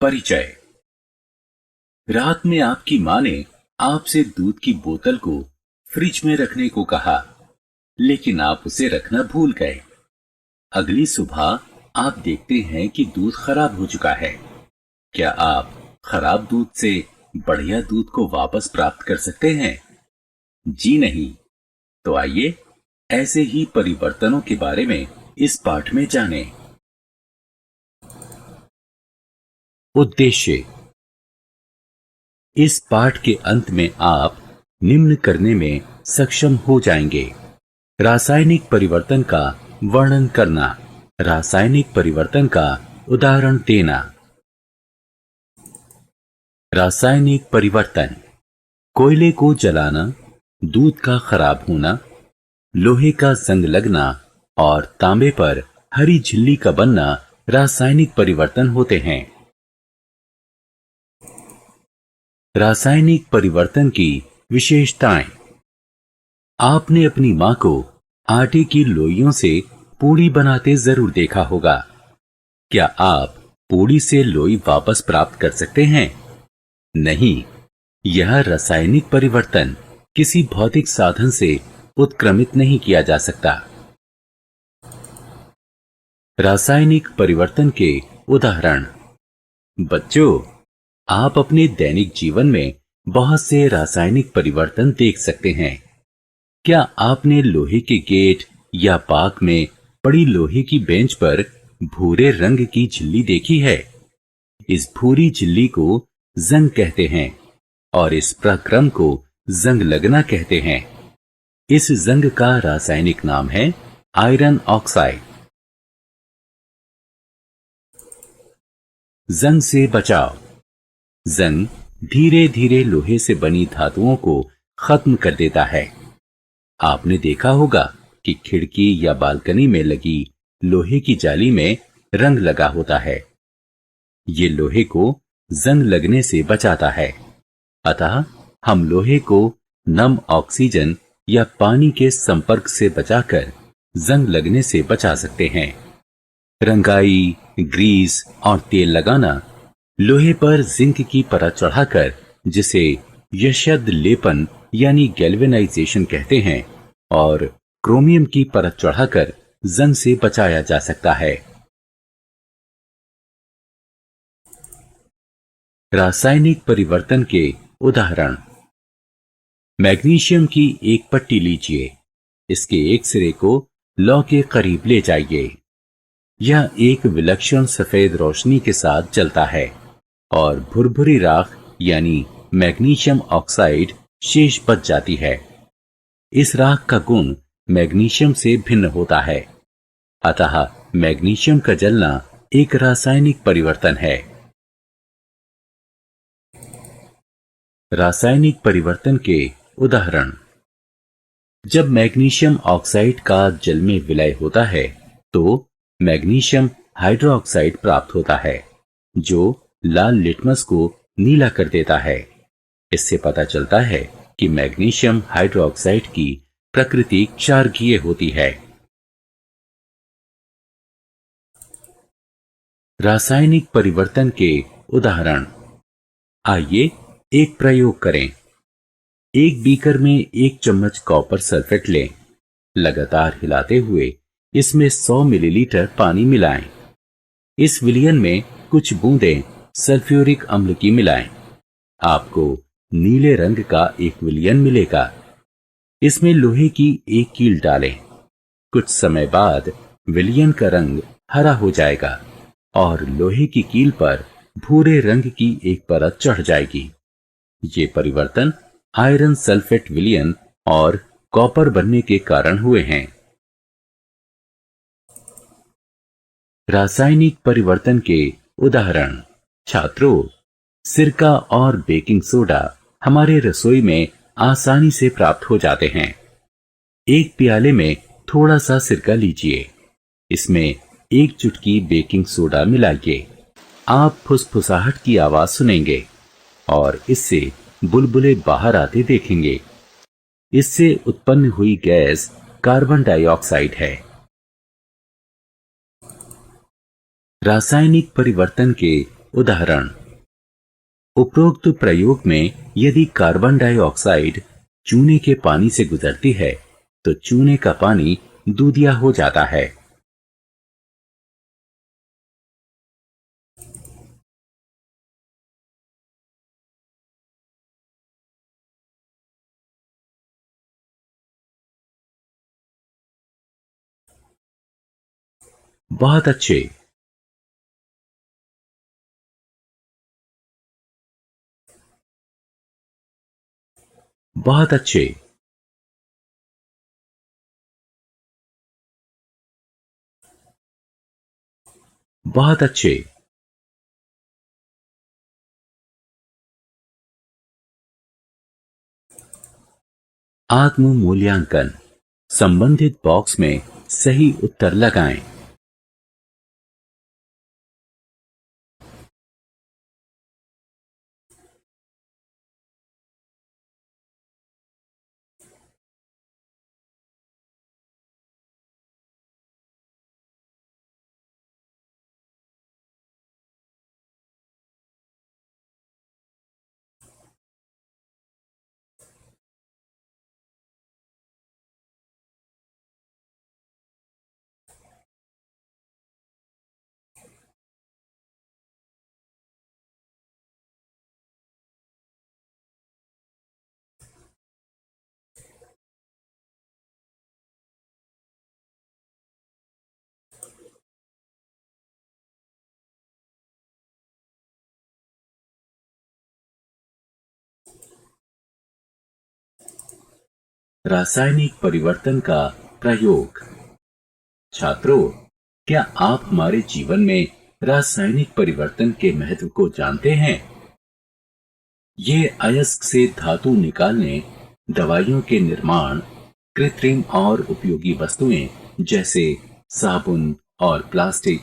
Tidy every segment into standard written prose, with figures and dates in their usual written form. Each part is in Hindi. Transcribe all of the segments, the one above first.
परिचय। रात में आपकी माँ ने आपसे दूध की बोतल को फ्रिज में रखने को कहा, लेकिन आप उसे रखना भूल गए। अगली सुबह आप देखते हैं कि दूध खराब हो चुका है। क्या आप खराब दूध से बढ़िया दूध को वापस प्राप्त कर सकते हैं? जी नहीं। तो आइए ऐसे ही परिवर्तनों के बारे में इस पाठ में जानें। उद्देश्य। इस पाठ के अंत में आप निम्न करने में सक्षम हो जाएंगे: रासायनिक परिवर्तन का वर्णन करना, रासायनिक परिवर्तन का उदाहरण देना। रासायनिक परिवर्तन: कोयले को जलाना, दूध का खराब होना, लोहे का जंग लगना और तांबे पर हरी झिल्ली का बनना रासायनिक परिवर्तन होते हैं। रासायनिक परिवर्तन की विशेषताएं। आपने अपनी मां को आटे की लोइयों से पूड़ी बनाते जरूर देखा होगा। क्या आप पूड़ी से लोई वापस प्राप्त कर सकते हैं? नहीं। यह रासायनिक परिवर्तन किसी भौतिक साधन से उत्क्रमित नहीं किया जा सकता। रासायनिक परिवर्तन के उदाहरण। बच्चों, आप अपने दैनिक जीवन में बहुत से रासायनिक परिवर्तन देख सकते हैं। क्या आपने लोहे के गेट या पार्क में पड़ी लोहे की बेंच पर भूरे रंग की झिल्ली देखी है? इस भूरी झिल्ली को जंग कहते हैं और इस प्रक्रम को जंग लगना कहते हैं। इस जंग का रासायनिक नाम है आयरन ऑक्साइड। जंग से बचाव। जंग धीरे धीरे लोहे से बनी धातुओं को खत्म कर देता है। आपने देखा होगा कि खिड़की या बालकनी में लगी लोहे की जाली में रंग लगा होता है। ये लोहे को जंग लगने से बचाता है। अतः हम लोहे को नम ऑक्सीजन या पानी के संपर्क से बचाकर जंग लगने से बचा सकते हैं। रंगाई, ग्रीस और तेल लगाना, लोहे पर जिंक की परत चढ़ाकर, जिसे यशद लेपन यानी गैल्वेनाइजेशन कहते हैं, और क्रोमियम की परत चढ़ाकर जंग से बचाया जा सकता है। रासायनिक परिवर्तन के उदाहरण। मैग्नीशियम की एक पट्टी लीजिए। इसके एक सिरे को लौ के करीब ले जाइए। यह एक विलक्षण सफेद रोशनी के साथ जलता है और भुरभुरी राख यानी मैग्नीशियम ऑक्साइड शेष बच जाती है। इस राख का गुण मैग्नीशियम से भिन्न होता है। अतः मैग्नीशियम का जलना एक रासायनिक परिवर्तन है। रासायनिक परिवर्तन के उदाहरण। जब मैग्नीशियम ऑक्साइड का जल में विलय होता है तो मैग्नीशियम हाइड्रोक्साइड प्राप्त होता है, जो लाल लिटमस को नीला कर देता है। इससे पता चलता है कि मैग्नीशियम हाइड्रोक्साइड की प्रकृति क्षारकीय होती है। रासायनिक परिवर्तन के उदाहरण। आइए एक प्रयोग करें। एक बीकर में 1 चम्मच कॉपर सल्फेट लें। लगातार हिलाते हुए इसमें 100 मिलीलीटर पानी मिलाएं। इस विलयन में कुछ बूंदें सल्फ्यूरिक अम्ल की मिलाएं। आपको नीले रंग का एक विलयन मिलेगा। इसमें लोहे की एक कील डालें। कुछ समय बाद विलयन का रंग हरा हो जाएगा और लोहे की कील पर भूरे रंग की एक परत चढ़ जाएगी। ये परिवर्तन आयरन सल्फेट विलयन और कॉपर बनने के कारण हुए हैं। रासायनिक परिवर्तन के उदाहरण। छात्रों, सिरका और बेकिंग सोडा हमारे रसोई में आसानी से प्राप्त हो जाते हैं। एक प्याले में थोड़ा सा सिरका लीजिए। इसमें 1 चुटकी बेकिंग सोडा मिलाइए। आप फुसफुसाहट की आवाज सुनेंगे और इससे बुलबुले बाहर आते देखेंगे। इससे उत्पन्न हुई गैस कार्बन डाइऑक्साइड है। रासायनिक परिवर्तन के उदाहरण, उपरोक्त प्रयोग में यदि कार्बन डाइऑक्साइड चूने के पानी से गुजरती है तो चूने का पानी दूधिया हो जाता है। बहुत अच्छे। बहुत अच्छे। बहुत अच्छे। आत्म मूल्यांकन। संबंधित बॉक्स में सही उत्तर लगाएं। रासायनिक परिवर्तन का प्रयोग। छात्रों, क्या आप हमारे जीवन में रासायनिक परिवर्तन के महत्व को जानते हैं? ये अयस्क से धातु निकालने, दवाइयों के निर्माण, कृत्रिम और उपयोगी वस्तुएं जैसे साबुन और प्लास्टिक,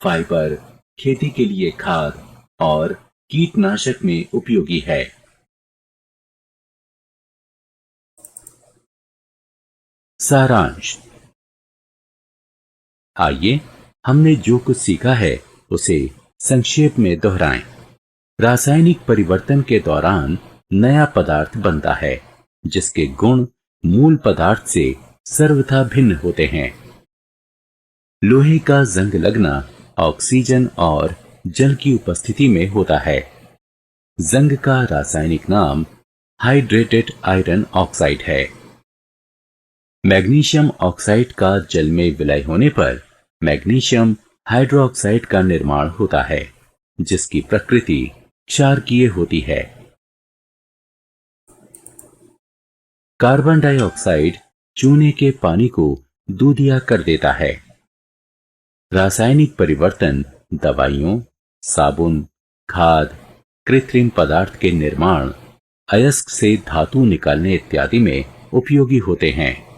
फाइबर, खेती के लिए खाद और कीटनाशक में उपयोगी है। सारांश। आइए हमने जो कुछ सीखा है उसे संक्षेप में दोहराएं। रासायनिक परिवर्तन के दौरान नया पदार्थ बनता है जिसके गुण मूल पदार्थ से सर्वथा भिन्न होते हैं। लोहे का जंग लगना ऑक्सीजन और जल की उपस्थिति में होता है। जंग का रासायनिक नाम हाइड्रेटेड आयरन ऑक्साइड है। मैग्नीशियम ऑक्साइड का जल में विलय होने पर मैग्नीशियम हाइड्रोक्साइड का निर्माण होता है जिसकी प्रकृति क्षारकीय होती है। कार्बन डाइऑक्साइड चूने के पानी को दूधिया कर देता है। रासायनिक परिवर्तन दवाइयों, साबुन, खाद, कृत्रिम पदार्थ के निर्माण, अयस्क से धातु निकालने इत्यादि में उपयोगी होते हैं।